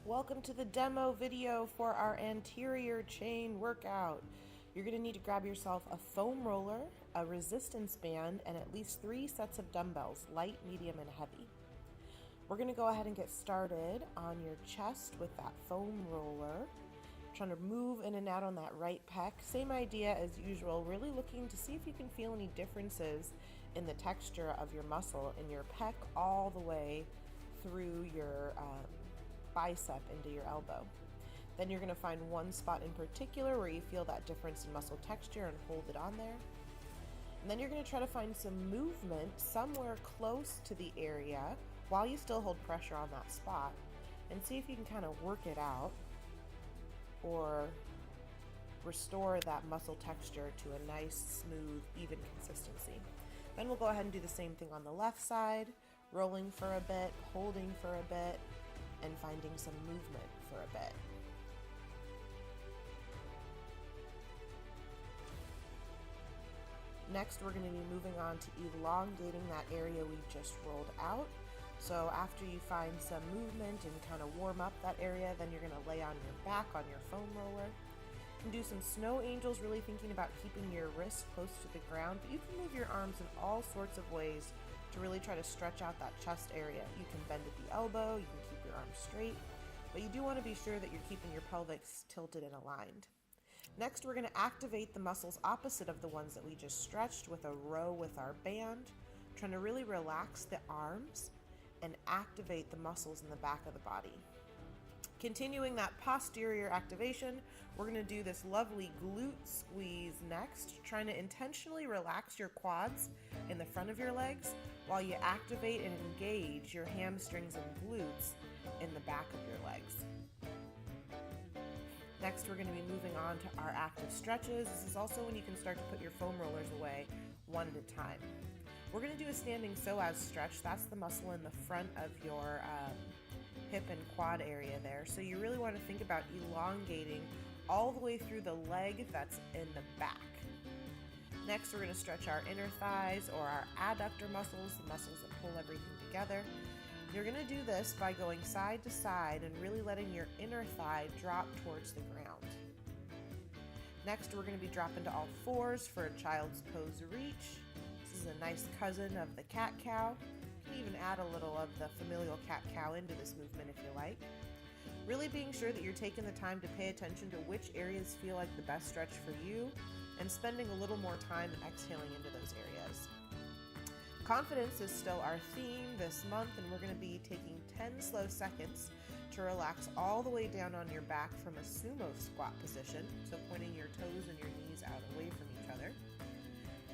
Welcome to the demo video for our anterior chain workout. You're going to need to grab yourself a foam roller, a resistance band, and at least 3 sets of dumbbells, light, medium, and heavy. We're going to go ahead and get started on your chest with that foam roller. Trying to move in and out on that right pec. Same idea as usual, really looking to see if you can feel any differences in the texture of your muscle in your pec all the way through your bicep into your elbow. Then you're going to find one spot in particular where you feel that difference in muscle texture and hold it on there. And then you're going to try to find some movement somewhere close to the area while you still hold pressure on that spot and see if you can kind of work it out or restore that muscle texture to a nice, smooth, even consistency. Then we'll go ahead and do the same thing on the left side, rolling for a bit, holding for a bit, and finding some movement for a bit. Next, we're going to be moving on to elongating that area we've just rolled out. So after you find some movement and kind of warm up that area, then you're going to lay on your back on your foam roller. You can do some snow angels, really thinking about keeping your wrists close to the ground, but you can move your arms in all sorts of ways to really try to stretch out that chest area. You can bend at the elbow, you can keep your arms straight, but you do want to be sure that you're keeping your pelvis tilted and aligned. Next, we're going to activate the muscles opposite of the ones that we just stretched with a row with our band, trying to really relax the arms and activate the muscles in the back of the body. Continuing that posterior activation, we're going to do this lovely glute squeeze next, trying to intentionally relax your quads in the front of your legs while you activate and engage your hamstrings and glutes in the back of your legs. Next, we're going to be moving on to our active stretches. This is also when you can start to put your foam rollers away one at a time. We're going to do a standing psoas stretch. That's the muscle in the front of your hip and quad area there. So you really want to think about elongating all the way through the leg that's in the back. Next, we're going to stretch our inner thighs or our adductor muscles, the muscles that pull everything together. You're going to do this by going side to side and really letting your inner thigh drop towards the ground. Next, we're going to be dropping to all fours for a child's pose reach. This is a nice cousin of the cat-cow. You can even add a little of the familial cat-cow into this movement if you like. Really being sure that you're taking the time to pay attention to which areas feel like the best stretch for you and spending a little more time exhaling into those areas. Confidence is still our theme this month, and we're going to be taking 10 slow seconds to relax all the way down on your back from a sumo squat position, so pointing your toes and your knees out away from each other.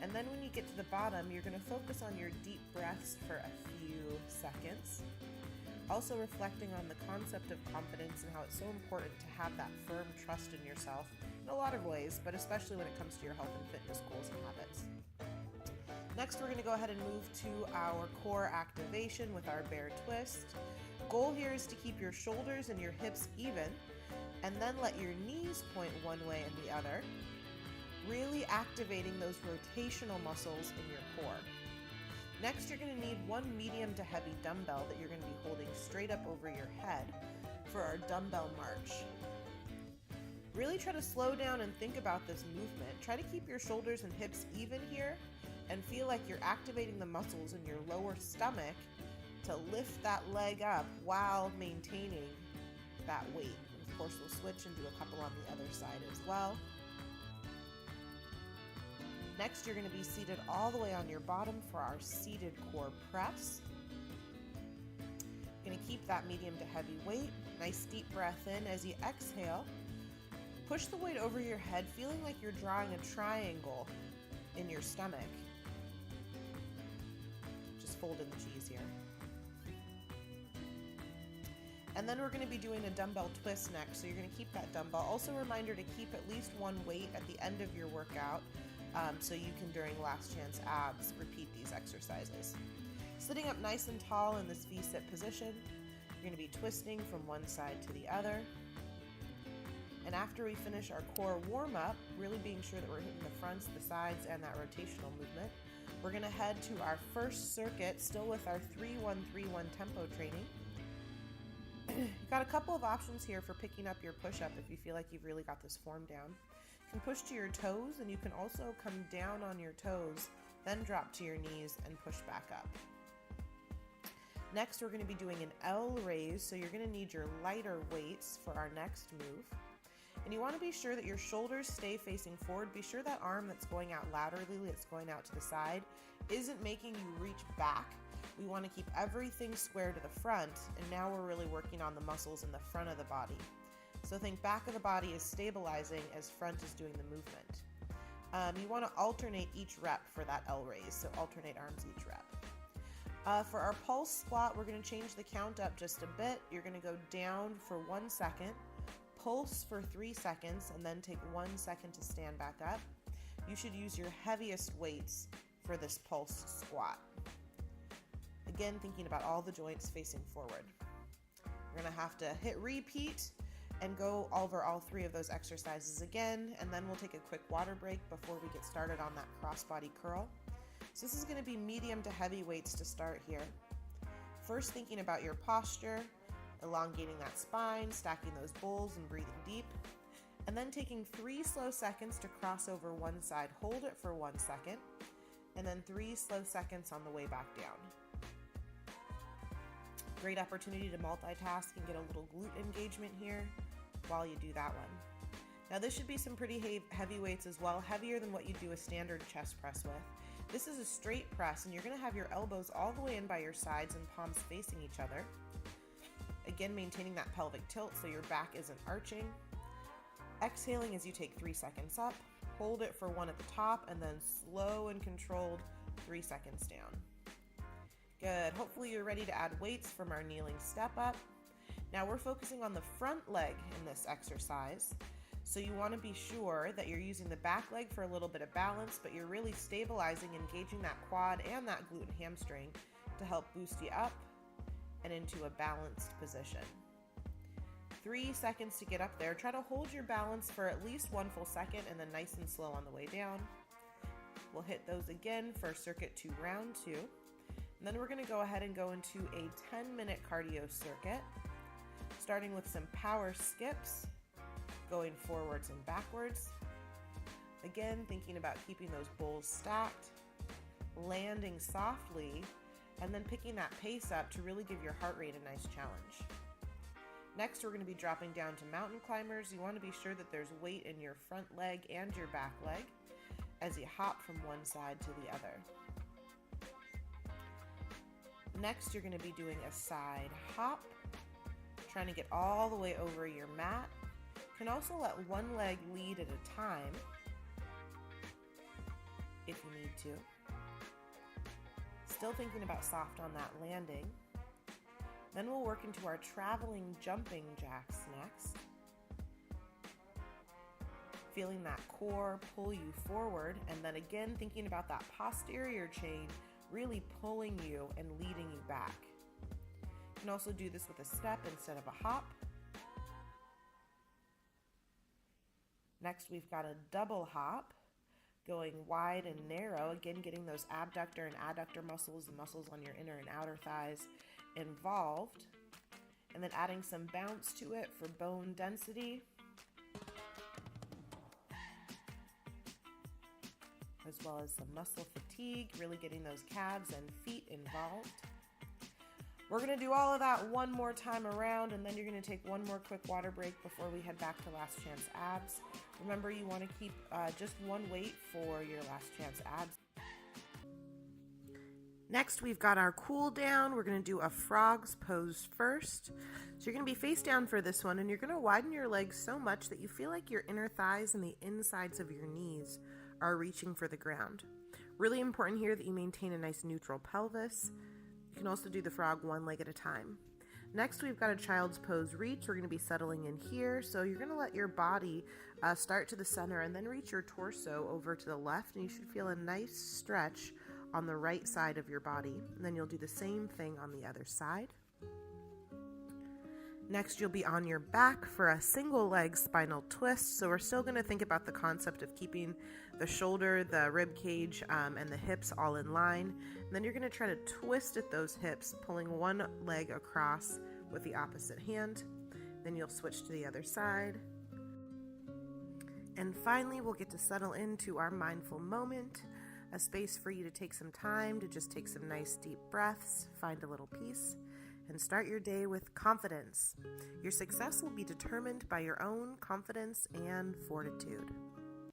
And then when you get to the bottom, you're going to focus on your deep breaths for a few seconds. Also reflecting on the concept of confidence and how it's so important to have that firm trust in yourself in a lot of ways, but especially when it comes to your health and fitness goals and habits. Next, we're going to go ahead and move to our core activation with our bear twist. Goal here is to keep your shoulders and your hips even, and then let your knees point one way and the other, really activating those rotational muscles in your core. Next, you're going to need one medium to heavy dumbbell that you're going to be holding straight up over your head for our dumbbell march. Really try to slow down and think about this movement. Try to keep your shoulders and hips even here and feel like you're activating the muscles in your lower stomach to lift that leg up while maintaining that weight. And of course, we'll switch and do a couple on the other side as well. Next, you're going to be seated all the way on your bottom for our seated core press. You're going to keep that medium to heavy weight. Nice deep breath in. As you exhale, push the weight over your head, feeling like you're drawing a triangle in your stomach. Just fold in the cheese here. And then we're going to be doing a dumbbell twist next. So you're going to keep that dumbbell. Also a reminder to keep at least one weight at the end of your workout. So you can, during last chance abs, repeat these exercises. Sitting up nice and tall in this V-sit position, you're going to be twisting from one side to the other. And after we finish our core warm-up, really being sure that we're hitting the fronts, the sides, and that rotational movement, we're going to head to our first circuit, still with our 3-1-3-1 tempo training. You've got a couple of options here for picking up your push-up if you feel like you've really got this form down. You can push to your toes, and you can also come down on your toes, then drop to your knees and push back up. Next, we're going to be doing an L raise, so you're going to need your lighter weights for our next move. And you want to be sure that your shoulders stay facing forward. Be sure that arm that's going out laterally, that's going out to the side, isn't making you reach back. We want to keep everything square to the front, and now we're really working on the muscles in the front of the body. So think back of the body is stabilizing as front is doing the movement. You want to alternate each rep for that L raise, so alternate arms each rep. For our pulse squat, we're going to change the count up just a bit. You're going to go down for 1 second, pulse for 3 seconds, and then take 1 second to stand back up. You should use your heaviest weights for this pulse squat. Again, thinking about all the joints facing forward. We're going to have to hit repeat and go over all 3 of those exercises again, and then we'll take a quick water break before we get started on that crossbody curl. So this is going to be medium to heavy weights to start here. First, thinking about your posture, elongating that spine, stacking those bulls and breathing deep, and then taking 3 slow seconds to cross over one side. Hold it for 1 second, and then 3 slow seconds on the way back down. Great opportunity to multitask and get a little glute engagement here while you do that one. Now this should be some pretty heavy weights as well, heavier than what you do a standard chest press with. This is a straight press, and you're going to have your elbows all the way in by your sides and palms facing each other. Again, maintaining that pelvic tilt so your back isn't arching. Exhaling as you take 3 seconds up, hold it for 1 at the top, and then slow and controlled 3 seconds down. Good. Hopefully you're ready to add weights from our kneeling step up. Now we're focusing on the front leg in this exercise. So you want to be sure that you're using the back leg for a little bit of balance, but you're really stabilizing, engaging that quad and that glute and hamstring to help boost you up and into a balanced position. 3 seconds to get up there. Try to hold your balance for at least 1 full second, and then nice and slow on the way down. We'll hit those again for circuit 2, round 2. And then we're going to go ahead and go into a 10-minute cardio circuit, starting with some power skips, going forwards and backwards. Again, thinking about keeping those bulls stacked, landing softly, and then picking that pace up to really give your heart rate a nice challenge. Next, we're going to be dropping down to mountain climbers. You want to be sure that there's weight in your front leg and your back leg as you hop from one side to the other. Next, you're going to be doing a side hop, trying to get all the way over your mat. You can also let one leg lead at a time if you need to. Still thinking about soft on that landing. Then we'll work into our traveling jumping jacks next. Feeling that core pull you forward, and then again thinking about that posterior chain really pulling you and leading you back. You can also do this with a step instead of a hop. Next, we've got a double hop, going wide and narrow, again getting those abductor and adductor muscles, the muscles on your inner and outer thighs involved, and then adding some bounce to it for bone density, as well as some muscle fatigue, really getting those calves and feet involved. We're going to do all of that one more time around, and then you're going to take one more quick water break before we head back to last chance abs. Remember, you want to keep just one weight for your last chance abs. Next, we've got our cool down. We're going to do a frog's pose first. So you're going to be face down for this one, and you're going to widen your legs so much that you feel like your inner thighs and the insides of your knees are reaching for the ground. Really important here that you maintain a nice neutral pelvis. You can also do the frog one leg at a time. Next, we've got a child's pose reach. We're going to be settling in here. So you're going to let your body start to the center and then reach your torso over to the left, and you should feel a nice stretch on the right side of your body. And then you'll do the same thing on the other side. Next, you'll be on your back for a single leg spinal twist. So we're still going to think about the concept of keeping the shoulder, the rib cage, and the hips all in line. And then you're going to try to twist at those hips, pulling one leg across with the opposite hand. Then you'll switch to the other side. And finally, we'll get to settle into our mindful moment, a space for you to take some time to just take some nice deep breaths, find a little peace, and start your day with confidence. Your success will be determined by your own confidence and fortitude.